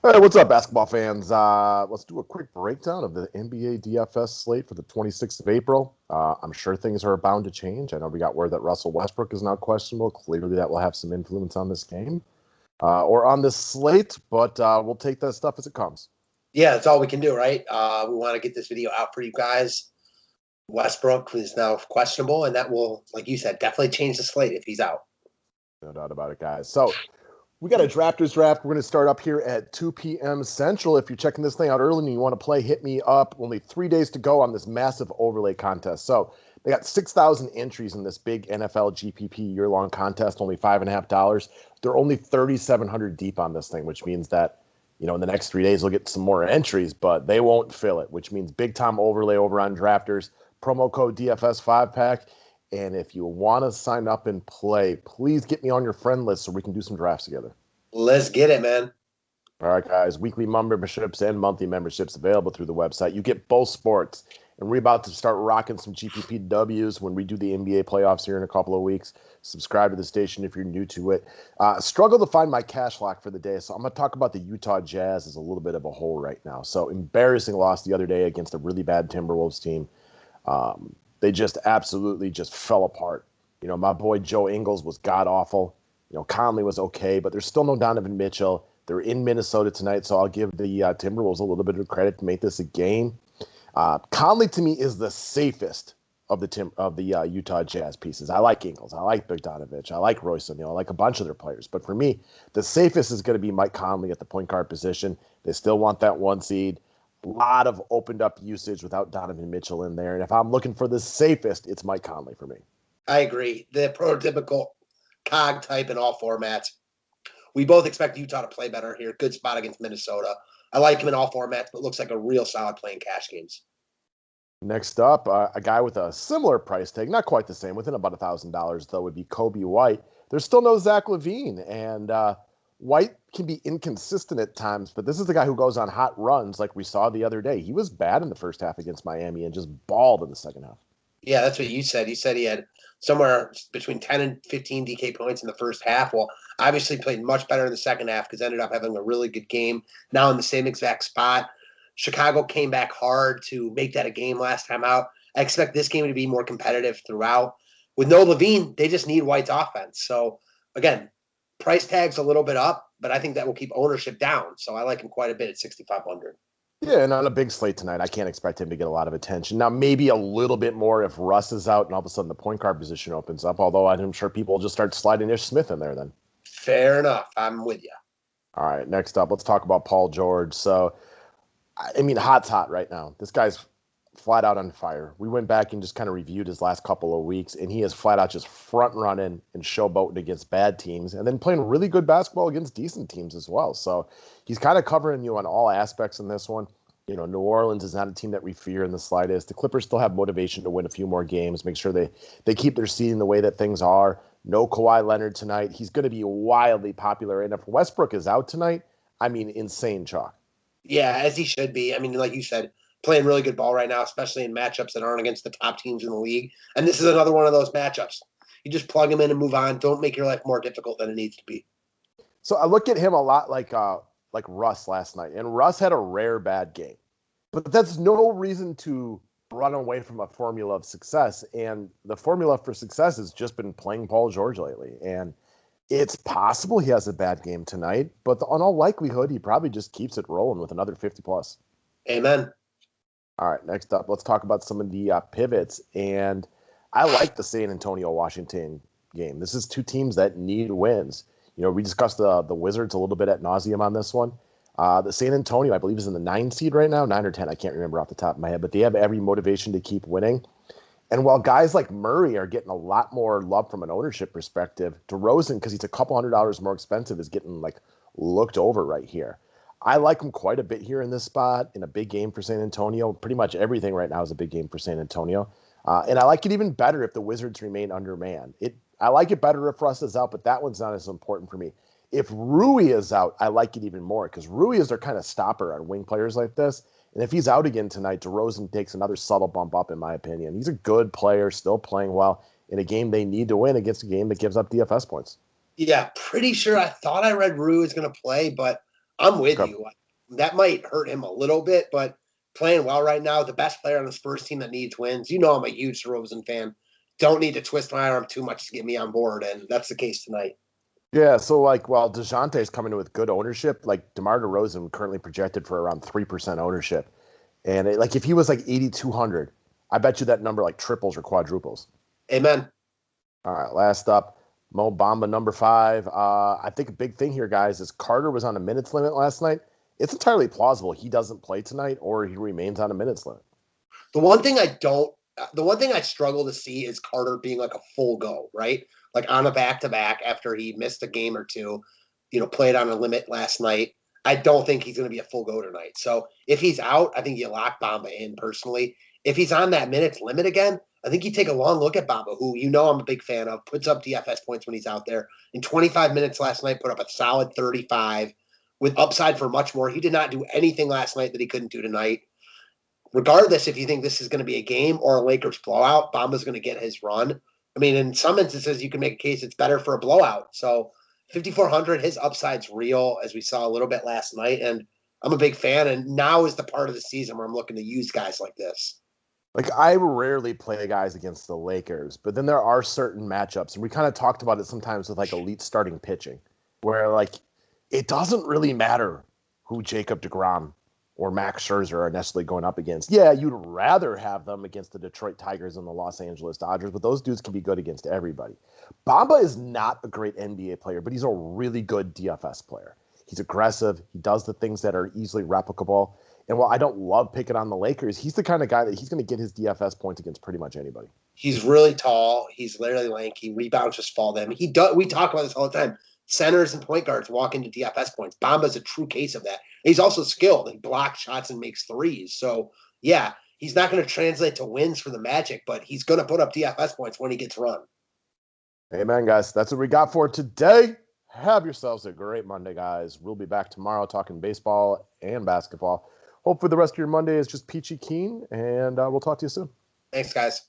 Hey, what's up, basketball fans? Let's do a quick breakdown of the NBA DFS slate for the 26th of April. I'm sure things are bound to change. I know we got word that Russell Westbrook is now questionable. Clearly, that will have some influence on this game or on this slate, but we'll take that stuff as it comes. Yeah, that's all we can do, right? We want to get this video out for you guys. Westbrook is now questionable, and that will, like you said, definitely change the slate if he's out. No doubt about it, guys. So we got a drafters draft. We're going to start up here at 2 p.m. Central. If you're checking this thing out early and you want to play, hit me up. Only 3 days to go on this massive overlay contest. So they got 6,000 entries in this big NFL GPP year-long contest, only $5.50. They're only 3,700 deep on this thing, which means that, in the next 3 days, they'll get some more entries, but they won't fill it, which means big-time overlay over on drafters. Promo code DFS 5-pack. And if you want to sign up and play, please get me on your friend list so we can do some drafts together. Let's get it, man. All right, guys. Weekly memberships and monthly memberships available through the website. You get both sports. And we're about to start rocking some GPPWs when we do the NBA playoffs here in a couple of weeks. Subscribe to the station if you're new to it. Struggle to find my cash lock for the day, so I'm going to talk about the Utah Jazz as a little bit of a hole right now. So embarrassing loss the other day against a really bad Timberwolves team. They just absolutely just fell apart. My boy Joe Ingles was god-awful. Conley was okay, but there's still no Donovan Mitchell. They're in Minnesota tonight, so I'll give the Timberwolves a little bit of credit to make this a game. Conley, to me, is the safest of the Utah Jazz pieces. I like Ingles. I like Bogdanovich. I like Royce O'Neal. I like a bunch of their players. But for me, the safest is going to be Mike Conley at the point guard position. They still want that one seed. A lot of opened up usage without Donovan Mitchell in there. And if I'm looking for the safest, it's Mike Conley for me. I agree. The prototypical COG type in all formats. We both expect Utah to play better here. Good spot against Minnesota. I like him in all formats, but looks like a real solid playing cash games. Next up, a guy with a similar price tag, not quite the same, within about $1,000, though, would be Kobe White. There's still no Zach LaVine, and White can be inconsistent at times, but this is the guy who goes on hot runs like we saw the other day. He was bad in the first half against Miami and just balled in the second half. Yeah, that's what you said. You said he had somewhere between 10 and 15 DK points in the first half. Well, obviously played much better in the second half because ended up having a really good game. Now in the same exact spot. Chicago came back hard to make that a game last time out. I expect this game to be more competitive throughout. With no LaVine, they just need White's offense. So, again, price tag's a little bit up, but I think that will keep ownership down. So I like him quite a bit at 6,500. Yeah, and on a big slate tonight, I can't expect him to get a lot of attention. Now, maybe a little bit more if Russ is out and all of a sudden the point guard position opens up, although I'm sure people will just start sliding Ish Smith in there then. Fair enough. I'm with you. All right, next up, let's talk about Paul George. So, hot's hot right now. This guy's flat out on fire. We went back and just kind of reviewed his last couple of weeks, and he is flat out just front running and showboating against bad teams and then playing really good basketball against decent teams as well. So he's kind of covering you on all aspects in this one. New Orleans is not a team that we fear in the slightest. The Clippers still have motivation to win a few more games, make sure they keep their seed in the way that things are. No Kawhi Leonard tonight. He's going to be wildly popular. And if Westbrook is out tonight, insane chalk. Yeah, as he should be. Like you said, playing really good ball right now, especially in matchups that aren't against the top teams in the league. And this is another one of those matchups. You just plug him in and move on. Don't make your life more difficult than it needs to be. So I look at him a lot like Russ last night. And Russ had a rare bad game. But that's no reason to run away from a formula of success. And the formula for success has just been playing Paul George lately. And it's possible he has a bad game tonight, but on all likelihood, he probably just keeps it rolling with another 50+. Amen. All right, next up, let's talk about some of the pivots. And I like the San Antonio-Washington game. This is two teams that need wins. We discussed the Wizards a little bit ad nauseum on this one. The San Antonio, I believe, is in the 9 seed right now, 9 or 10. I can't remember off the top of my head, but they have every motivation to keep winning. And while guys like Murray are getting a lot more love from an ownership perspective, DeRozan, because he's a couple $100 more expensive, is getting looked over right here. I like him quite a bit here in this spot in a big game for San Antonio. Pretty much everything right now is a big game for San Antonio. And I like it even better if the Wizards remain undermanned. I like it better if Russ is out, but that one's not as important for me. If Rui is out, I like it even more because Rui is their kind of stopper on wing players like this. And if he's out again tonight, DeRozan takes another subtle bump up, in my opinion. He's a good player, still playing well in a game they need to win against a game that gives up DFS points. Yeah, pretty sure. I thought I read Rui is going to play, but I'm with Okay. you. That might hurt him a little bit, but playing well right now, the best player on the Spurs team that needs wins. You know I'm a huge DeRozan fan. Don't need to twist my arm too much to get me on board, and that's the case tonight. Yeah, so like while DeJounte's coming in with good ownership, like DeMar DeRozan currently projected for around 3% ownership. And like if he was like 8,200, I bet you that number like triples or quadruples. Amen. All right, last up, Mo Bamba number 5. I think a big thing here, guys, is Carter was on a minutes limit last night. It's entirely plausible he doesn't play tonight or he remains on a minutes limit. The one thing I struggle to see is Carter being like a full go, right? Like on a back to back after he missed a game or two, played on a limit last night. I don't think he's going to be a full go tonight. So if he's out, I think you lock Bamba in personally. If he's on that minutes limit again, I think you take a long look at Bamba, who I'm a big fan of, puts up DFS points when he's out there. In 25 minutes last night, put up a solid 35 with upside for much more. He did not do anything last night that he couldn't do tonight. Regardless if you think this is going to be a game or a Lakers blowout, Bamba's going to get his run. I mean, in some instances, you can make a case it's better for a blowout. So 5,400, his upside's real, as we saw a little bit last night. And I'm a big fan. And now is the part of the season where I'm looking to use guys like this. Like I rarely play guys against the Lakers, but then there are certain matchups, and we kind of talked about it sometimes with like elite starting pitching, where like it doesn't really matter who Jacob deGrom or Max Scherzer are necessarily going up against. Yeah, you'd rather have them against the Detroit Tigers and the Los Angeles Dodgers, but those dudes can be good against everybody. Bamba is not a great NBA player, but he's a really good DFS player. He's aggressive. He does the things that are easily replicable. And while I don't love picking on the Lakers, he's the kind of guy that he's going to get his DFS points against pretty much anybody. He's really tall. He's literally lanky. Rebounds just fall to him. We talk about this all the time. Centers and point guards walk into DFS points. Bamba's a true case of that. He's also skilled. He blocks shots and makes threes. So, yeah, he's not going to translate to wins for the Magic, but he's going to put up DFS points when he gets run. Amen, guys. That's what we got for today. Have yourselves a great Monday, guys. We'll be back tomorrow talking baseball and basketball. Hopefully the rest of your Monday is just peachy keen, and we'll talk to you soon. Thanks, guys.